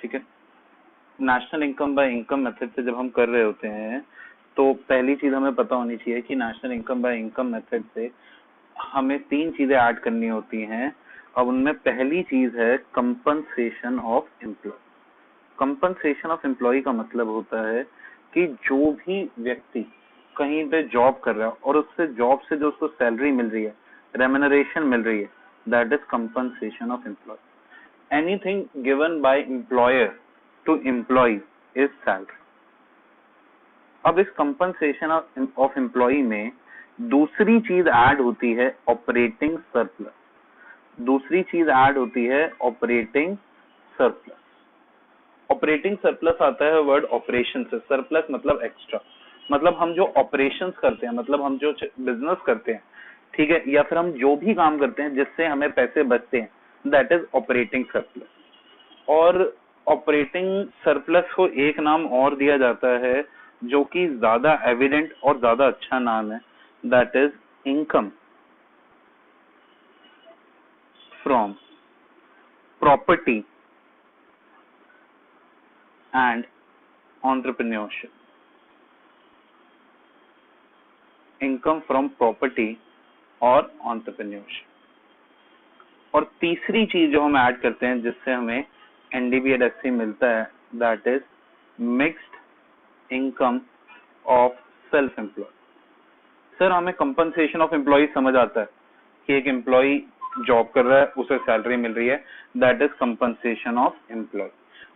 ठीक है। National income by income method से जब हम कर रहे होते हैं तो पहली चीज हमें पता होनी चाहिए कि national income by income method से हमें 3 चीजें ऐड करनी होती हैं। अब उनमें पहली चीज है compensation of employ. Compensation of employ का मतलब होता है कि जो भी व्यक्ति कहीं पे जॉब कर रहा है और उससे जॉब से जो उसको सैलरी मिल रही है, रेम्यूनरेशन मिल रही है, that is compensation of employ. Anything given by employer to employ is salary. अब इस कंपनसेशन ऑफ एम्प्लॉय में दूसरी चीज ऐड होती है ऑपरेटिंग सरप्लस। दूसरी चीज ऐड होती है ऑपरेटिंग सरप्लस। ऑपरेटिंग सरप्लस आता है वर्ड ऑपरेशन से, सरप्लस मतलब एक्स्ट्रा, मतलब हम जो ऑपरेशंस करते हैं, मतलब हम जो बिजनेस करते हैं, ठीक है, या फिर हम जो भी काम करते हैं जिससे हमें पैसे बचते हैं, दैट इज ऑपरेटिंग सरप्लस। और ऑपरेटिंग सरप्लस को एक नाम और दिया जाता है जो कि ज्यादा एविडेंट और ज्यादा अच्छा नाम है, that is income from property and entrepreneurship. Income from property और एंटरप्रेन्योरशिप। और तीसरी चीज जो हम ऐड करते हैं जिससे हमें एनडीबीएडएससी मिलता है, that is mixed income of self employ. Sir हमें कंपनसेशन ऑफ एम्प्लॉय समझ आता है कि एक एम्प्लॉय जॉब कर रहा है, उसे सैलरी मिल रही है, that is compensation of employ.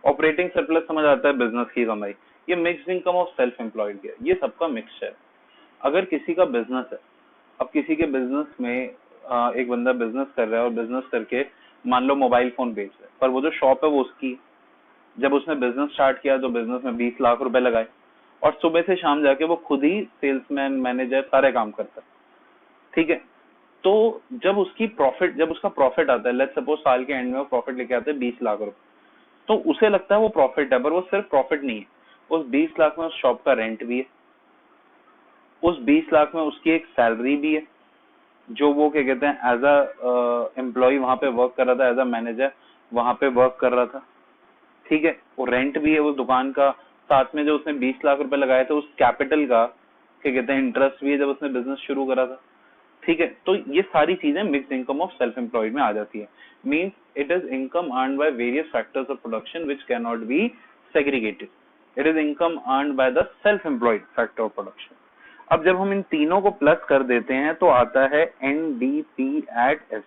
Operating surplus समझ आता है बिजनेस की कमाई। ये mixed income of self employed है, ये सबका मिक्सचर है। अगर किसी का बिजनेस है, अब किसी के बिजनेस में एक बंदा बिजनेस कर रहा है और बिजनेस करके मान लो मोबाइल फोन बेच रहा है, पर वो जो शॉप है वो उसकी। जब उसने बिजनेस स्टार्ट किया तो बिजनेस में 20 लाख रुपए लगाए और सुबह से शाम जाके वो खुद ही सेल्समैन, मैनेजर, सारे काम करता है, ठीक है। तो जब उसका प्रॉफिट आता है, लेट्स सपोज साल के एंड में वो प्रॉफिट लेके आते हैं 20 लाख रुपए, तो उसे लगता है वो प्रॉफिट है, पर वो सिर्फ प्रॉफिट नहीं है। उस 20 लाख में उस शॉप का रेंट भी है, उस 20 लाख में उसकी एक सैलरी भी है, जो वो क्या कहते हैं एज अ एम्प्लॉय वहां पे वर्क कर रहा था, एज अ मैनेजर वहां पे वर्क कर रहा था, ठीक है। वो रेंट भी है उस दुकान का, साथ में जो उसने 20 लाख रुपए लगाए थे उस कैपिटल का क्या कहते हैं इंटरेस्ट भी है जब उसने बिजनेस शुरू करा था, ठीक है। तो ये सारी चीजें mixed income of self employed में आ जाती है। Means it is income earned by various factors of production which can not be segregated. It is income earned by the self employed factor of production. अब जब हम इन तीनों को plus कर देते हैं तो आता है एनडीपी एट एस।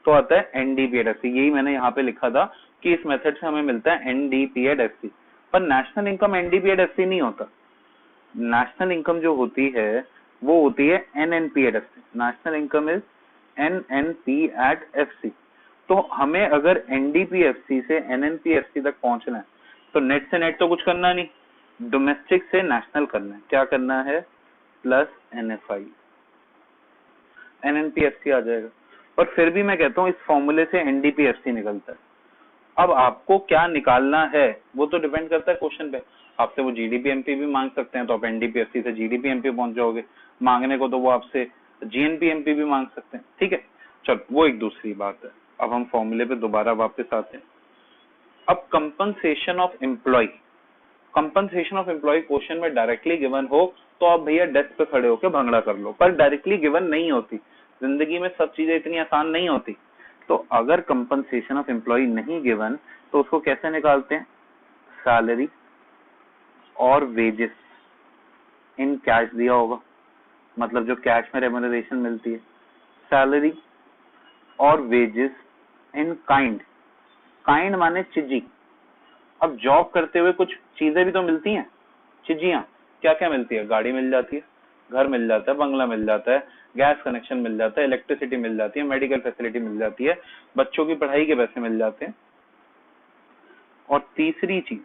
तो आता है एनडीपी एट एस। यही मैंने यहाँ पे लिखा था कि इस मेथड से हमें मिलता है एनडीपी एट एस। पर national income NDP at S नहीं होता। नेशनल इनकम जो होती है वो होती है NNP at F. National income is NNP at FC. तो हमें अगर एनडीपीएफसी से एनएनपीएफसी तक पहुंचना है तो नेट से नेट तो कुछ करना नहीं, डोमेस्टिक से नेशनल करना है। क्या करना है? प्लस एनएफआई, एनएनपीएफसी आ जाएगा। और फिर भी मैं कहता हूँ इस फॉर्मूले से एनडीपीएफसी निकलता है। अब आपको क्या निकालना है वो तो डिपेंड करता है क्वेश्चन पे। आपसे वो जीडीपीएमपी भी मांग सकते हैं तो आप एनडीपीएफसी से जीडीपीएमपी पहुंच जाओगे। मांगने को तो वो आपसे जीएनपीएमपी भी मांग सकते हैं, ठीक है। चलो वो एक दूसरी बात है। अब हम फॉर्मूले पे दोबारा वापस आते हैं। अब compensation of employ, compensation of employ question में डायरेक्टली गिवन हो तो आप भैया डेस्क पे खड़े होकर भंगड़ा कर लो, पर डायरेक्टली गिवन नहीं होती। जिंदगी में सब चीजें इतनी आसान नहीं होती। तो अगर कंपनसेशन ऑफ एम्प्लॉय नहीं गिवन तो उसको कैसे निकालते हैं? सैलरी और वेजेस इन कैश दिया होगा, मतलब जो कैश में रेम्यूनरेशन मिलती है, सैलरी और वेजेस इन काइंड। काइंड माने चीजी। अब जॉब करते हुए कुछ चीजें भी तो मिलती हैं, चीजियां। क्या क्या मिलती है? गाड़ी मिल जाती है, घर मिल जाता है, बंगला मिल जाता है, गैस कनेक्शन मिल जाता है, इलेक्ट्रिसिटी मिल जाती है, मेडिकल फैसिलिटी मिल जाती है, बच्चों की पढ़ाई के पैसे मिल जाते हैं। और तीसरी चीज,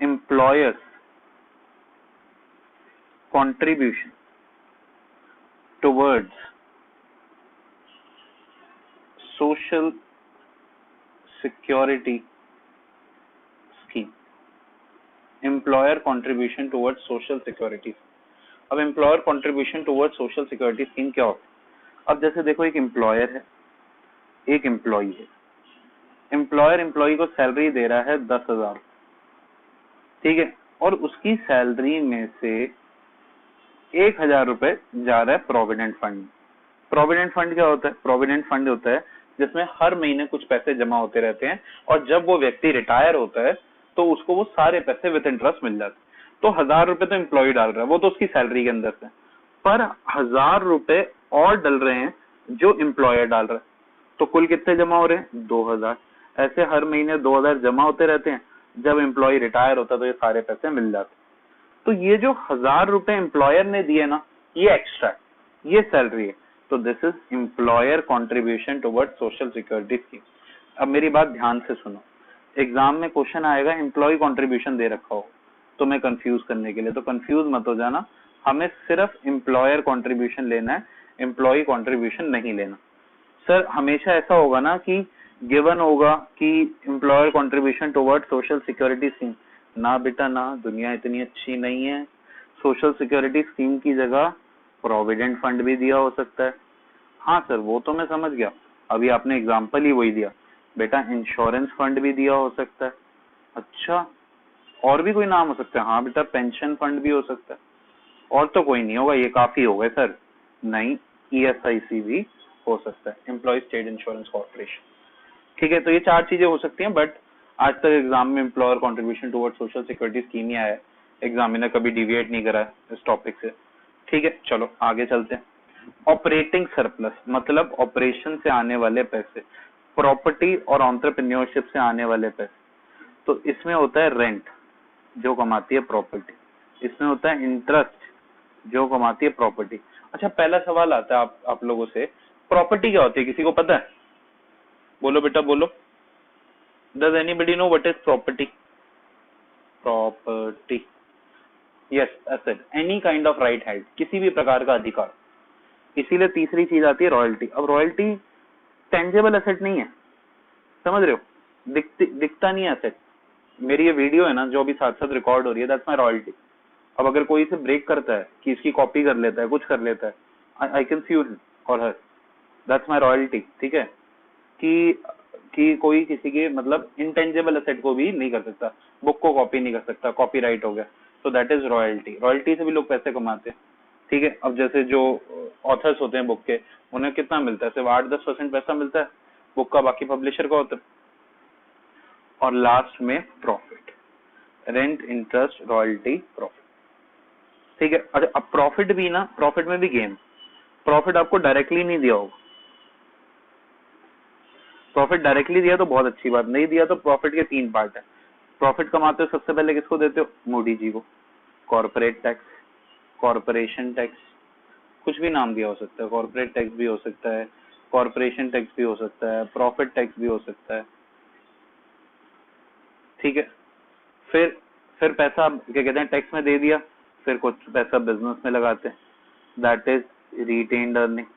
employers contribution towards social security scheme. Employer contribution towards social security. अब employer contribution towards social security scheme क्या होता है? अब जैसे देखो, एक एम्प्लॉयर है, एक एम्प्लॉई है, एम्प्लॉयर एम्प्लॉई को सैलरी दे रहा है 10,000, ठीक है, और उसकी सैलरी में से 1,000 रुपए जा रहा है प्रोविडेंट फंड। प्रोविडेंट फंड क्या होता है? प्रोविडेंट फंड होता है जिसमें हर महीने कुछ पैसे जमा होते रहते हैं, और जब वो व्यक्ति रिटायर होता है तो उसको वो सारे पैसे विद इंटरेस्ट मिल जाते हैं। तो 1,000 रुपए तो एम्प्लॉय डाल रहा है, वो तो उसकी सैलरी के अंदर से, पर 1,000 रुपए और डल रहे हैं जो एम्प्लॉयर डाल रहा है। तो कुल कितने जमा हो रहे हैं? 2,000। ऐसे हर महीने 2,000 जमा होते रहते हैं, जब एम्प्लॉय रिटायर होता है तो ये सारे पैसे मिल जाते हैं। तो ये जो 1,000 रुपए एम्प्लॉयर ने दिए ना, ये एक्स्ट्रा, ये सैलरी है। तो this is employer contribution towards social security scheme. अब मेरी बात ध्यान से सुनो, एग्जाम में क्वेश्चन आएगा एम्प्लॉय कॉन्ट्रीब्यूशन दे रखा हो तो मैं कंफ्यूज करने के लिए, तो कंफ्यूज मत हो जाना, हमें सिर्फ एम्प्लॉयर कॉन्ट्रीब्यूशन लेना है, एम्प्लॉय कॉन्ट्रीब्यूशन नहीं लेना। सर हमेशा ऐसा होगा ना कि गिवन होगा कि employer contribution towards social security scheme, ना बेटा ना, दुनिया इतनी अच्छी नहीं है। सोशल सिक्योरिटी स्कीम की जगह प्रोविडेंट फंड भी दिया हो सकता है। हाँ सर वो तो मैं समझ गया, अभी आपने एग्जांपल ही वही दिया, बेटा इंश्योरेंस फंड भी दिया हो सकता है। अच्छा, और भी कोई नाम हो सकता है? हाँ बेटा पेंशन फंड भी हो सकता है। और तो कोई नहीं होगा, ये काफी हो गए सर? नहीं, ESIC भी हो सकता है, एम्प्लॉय स्टेट इंश्योरेंस कॉर्पोरेशन। ठीक है, तो ये 4 चीजें हो सकती हैं, बट आज तक एग्जाम में employer contribution towards social security scheme ही आया है, एग्जामिनर कभी डिविएट नहीं करा है इस टॉपिक से। ठीक है, चलो आगे चलते हैं। ऑपरेटिंग सरप्लस मतलब ऑपरेशन से आने वाले पैसे, प्रॉपर्टी और एंटरप्रेन्योरशिप से आने वाले पैसे। तो इसमें होता है रेंट जो कमाती है प्रॉपर्टी, इसमें होता है इंटरेस्ट जो कमाती है प्रॉपर्टी। अच्छा, पहला सवाल आता है आप लोगों से, प्रॉपर्टी क्या होती है, किसी को पता है? बोलो बेटा बोलो। Does anybody know what is property? Property, yes, asset, any kind of right held, किसी भी प्रकार का अधिकार। इसीलिए तीसरी चीज आती है रॉयल्टी। अब रॉयल्टी टेंजेबल एसेट नहीं है, समझ रहे हो, दिखता नहीं है एसेट। मेरी ये वीडियो है ना जो अभी साथ साथ रिकॉर्ड हो रही है, दैट्स माय रॉयल्टी। अब अगर कोई इसे ब्रेक करता है कि इसकी कॉपी कर लेता है, कुछ कर लेता है, I can sue him or her, that's my royalty. ठीक है, कि कोई किसी के मतलब इंटेंजेबल एसेट को भी नहीं कर सकता, बुक को कॉपी नहीं कर सकता, कॉपीराइट हो गया, तो दैट इज रॉयल्टी। रॉयल्टी से भी लोग पैसे कमाते हैं। ठीक है, अब जैसे जो ऑथर्स होते हैं बुक के, उन्हें कितना मिलता है? सिर्फ 8-10% पैसा मिलता है बुक का, बाकी पब्लिशर का होता है। और लास्ट में profit, rent, interest, royalty, profit. ठीक है, अच्छा अब प्रॉफिट भी ना, प्रॉफिट में भी गेम। प्रॉफिट आपको डायरेक्टली नहीं दिया होगा, प्रॉफिट डायरेक्टली दिया तो बहुत अच्छी बात, नहीं दिया तो प्रॉफिट के 3 पार्ट है। प्रॉफिट कमाते हो सबसे पहले किसको देते हो? मोदी जी को। कॉर्पोरेट टैक्स, कॉर्पोरेशन टैक्स, कुछ भी नाम दिया हो सकता है, कॉर्पोरेट टैक्स भी हो सकता है, कॉर्पोरेशन टैक्स भी हो सकता है, प्रॉफिट टैक्स भी हो सकता है। ठीक है, फिर पैसा क्या कहते हैं, टैक्स में दे दिया, फिर कुछ पैसा बिजनेस में लगाते हैं, that is retained earning.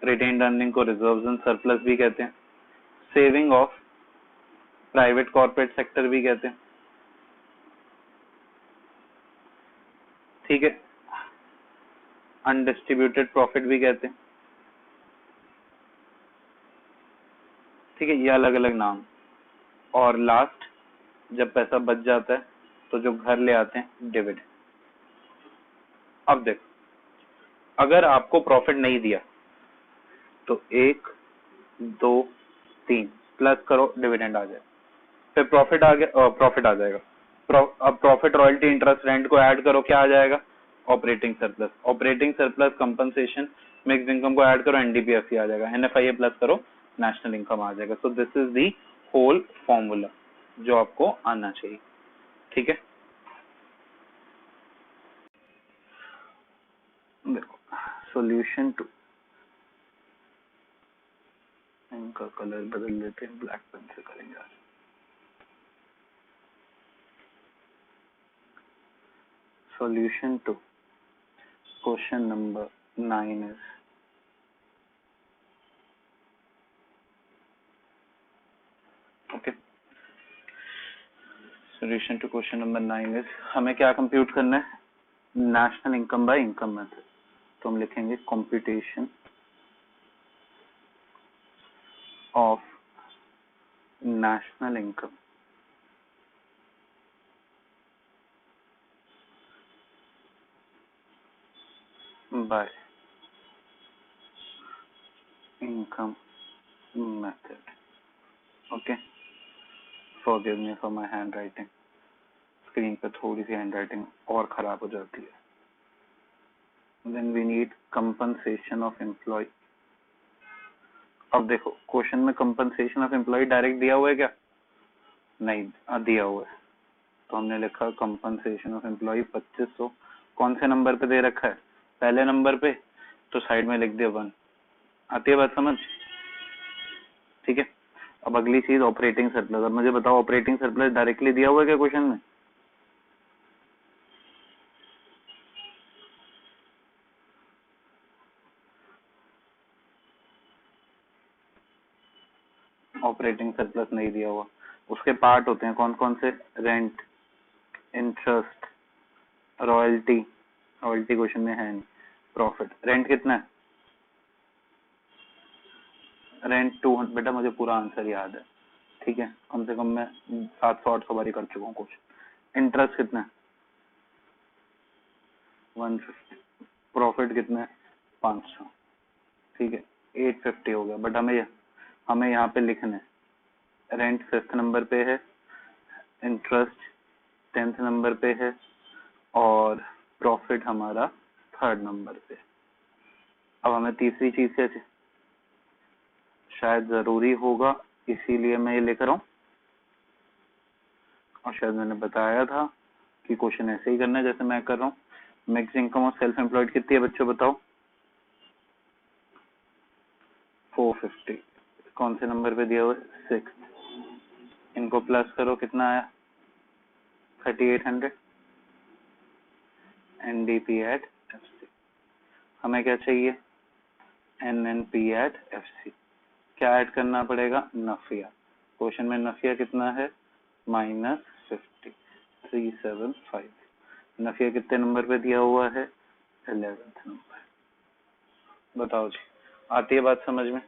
Retained earning को रिजर्व्स एंड सरप्लस भी कहते हैं, saving of private corporate sector भी कहते हैं। ठीक है, अनडिस्ट्रीब्यूटेड प्रॉफिट भी कहते हैं। ठीक है, ये अलग अलग नाम। और लास्ट, जब पैसा बच जाता है तो जो घर ले आते हैं, डिविडेंड। अब देखो, अगर आपको प्रॉफिट नहीं दिया तो 1 2 3 प्लस करो, डिविडेंड आ जाए, फिर प्रॉफिट आ गया, प्रॉफिट आ जाएगा। अब प्रॉफिट, रॉयल्टी, इंटरेस्ट, रेंट को ऐड करो, क्या आ जाएगा? Operating surplus. Operating surplus compensation, mixed income को ऐड करो, एनडीपीएफसी आ जाएगा, एनएफआईए प्लस करो, नेशनल इनकम आ जाएगा। So this is the whole formula जो आपको आना चाहिए। ठीक है, देखो सॉल्यूशन टू, इनका कलर बदल देते हैं, ब्लैक पेन से करेंगे आज। Solution to question number 9 is okay. Solution to question number 9 is, हमें क्या कंप्यूट करना है? National income by income method. तो हम लिखेंगे computation of national income by income method. Okay, forgive me for my handwriting. Screen पे थोड़ी सी handwriting और खराब हो जाती है. Then we need compensation of employee. अब देखो क्वेश्चन में compensation of employee डायरेक्ट दिया हुआ है क्या? नहीं दिया हुआ है, तो हमने लिखा compensation of employee 2500. कौन से नंबर पे दे रखा है? पहले नंबर पे, तो साइड में लिख दिया 1. आती है बात समझ? ठीक है. अब अगली चीज ऑपरेटिंग सरप्लस. अब मुझे बताओ ऑपरेटिंग सरप्लस डायरेक्टली दिया हुआ है क्या क्वेश्चन में? ऑपरेटिंग सरप्लस नहीं दिया हुआ. उसके पार्ट होते हैं कौन कौन से? Rent, interest, royalty. Royalty question में है नहीं. प्रॉफिट. रेंट कितना है? रेंट 200. बेटा मुझे पूरा आंसर याद है, ठीक है, कम से कम मैं 700-800 बारी कर चुका हूँ क्वेश्चन. इंटरेस्ट कितना है? 150. प्रॉफिट कितना है? 500. ठीक है, 850 हो गया. बट हमें यहाँ पे लिखना है रेंट 5th नंबर पे है, इंटरेस्ट 10th नंबर पे है, और प्रॉफिट हमारा 3rd नंबर पे. अब हमें तीसरी चीज क्या चाहिए? शायद जरूरी होगा, इसीलिए मैं ये लिख रहा हूँ. और शायद मैंने बताया था कि क्वेश्चन ऐसे ही करना है जैसे मैं कर रहा हूँ. Max income of self employed कितनी है बच्चों बताओ? 450. कौन से नंबर पे दिया हुआ है? 6. इनको प्लस करो, कितना आया? 3800. NDP at FC. हमें क्या चाहिए? NNP at FC. क्या ऐड करना पड़ेगा? नफिया. क्वेश्चन में नफिया कितना है? -50. 375. नफिया कितने नंबर पे दिया हुआ है? 11th number. बताओ जी, आती है बात समझ में?